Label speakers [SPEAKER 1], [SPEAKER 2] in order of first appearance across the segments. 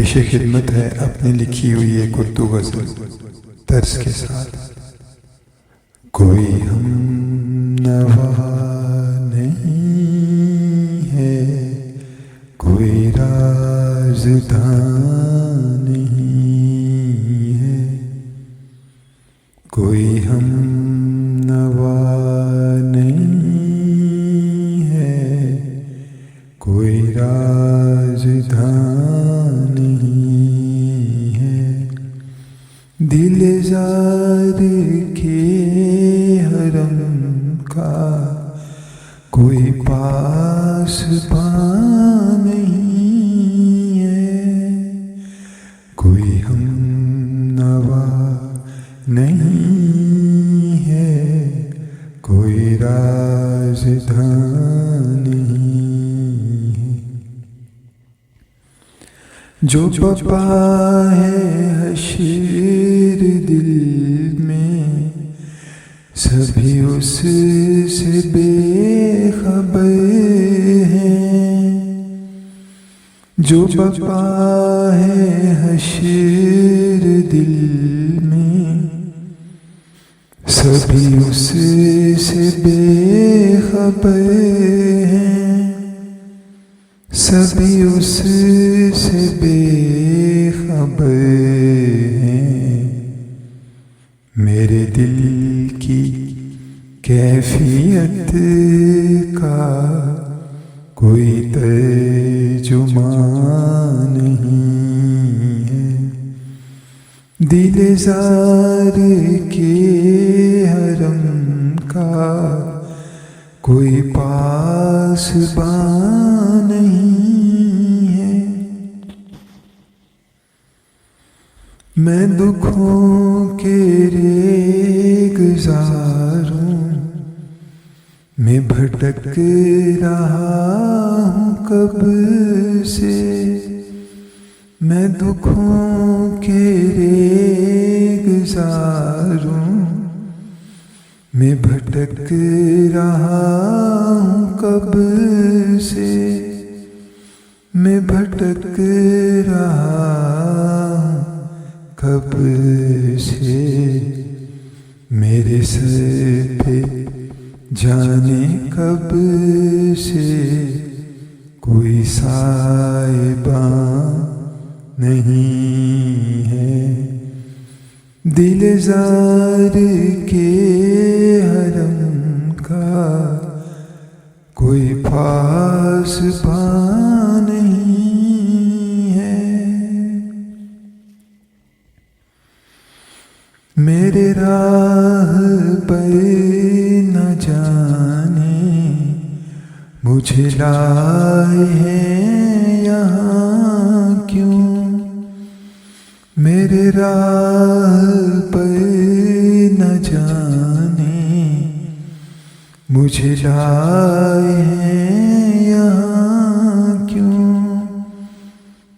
[SPEAKER 1] पेशे खिदमत है अपनी लिखी हुई एक उर्दू गज़ल तर्ज के साथ। कोई हम नवा नहीं है, कोई राज़दां नहीं है, कोई हम नवा नहीं है, कोई राज़दां नहीं है। दिल ज़ार के हरम का कोई पासबान नहीं है, कोई हम नवा नहीं है, कोई राज़दां नहीं है। जो बपा है हशीर दिल में, सभी उससे बेखबर हैं। जो बपा है हशीर दिल में, सभी उससे बेखबर हैं, सभी उससे बेखबर हैं। मेरे दिल की कैफियत का कोई तर्जुमान नहीं है। दिल ज़ार के हरम का कोई पासबान नहीं है। मैं दुखों के रेगज़ारों में भटक रहा हूँ कब से। मैं दुखों के रेगज़ारों में भटक रहा हूँ कब से। मैं भटक रहा हूँ कब से। मेरे सर पे जाने कब से कोई साहिबां नहीं है। दिल ज़ार के हरम का कोई पासबां नहीं है। मेरे राह पर न जाने मुझे लाए हैं यहाँ क्यों। मेरे राह पर न जाने मुझे लाए हैं यहाँ क्यों।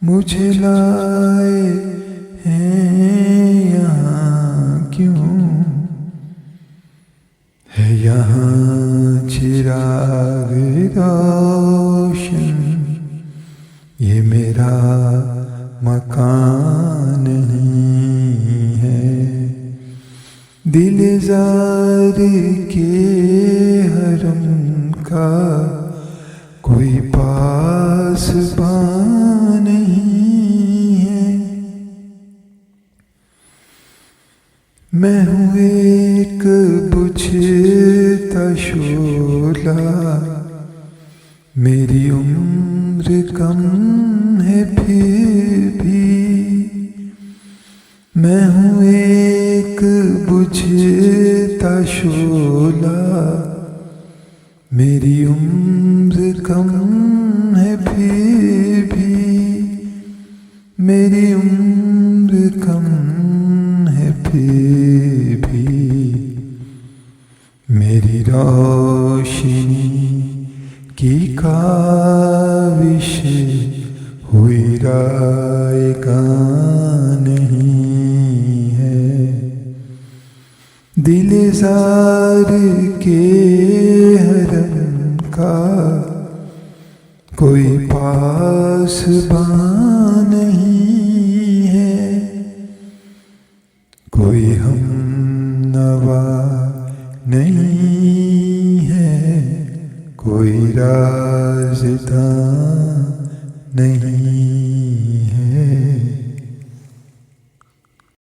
[SPEAKER 1] मुझे लाए हैं यहाँ क्यों। है यहाँ चिराग रोशन, ये मेरा मकान नहीं है। दिल ज़ार के हरम का कोई पासबां नहीं है। मैं हूँ एक बुझता शोला, मेरी उम्र कम है फिर भी। मैं हूँ एक बुझता शोला, मेरी उम्र कम है फिर भी। मेरी उम्र कम है फिर भी। मेरी रोशनी की काविश हुई रायगां नहीं है। दिल ज़ार के हरम का कोई पासबां नहीं कोई हम नवा नहीं है, कोई राज़दां नहीं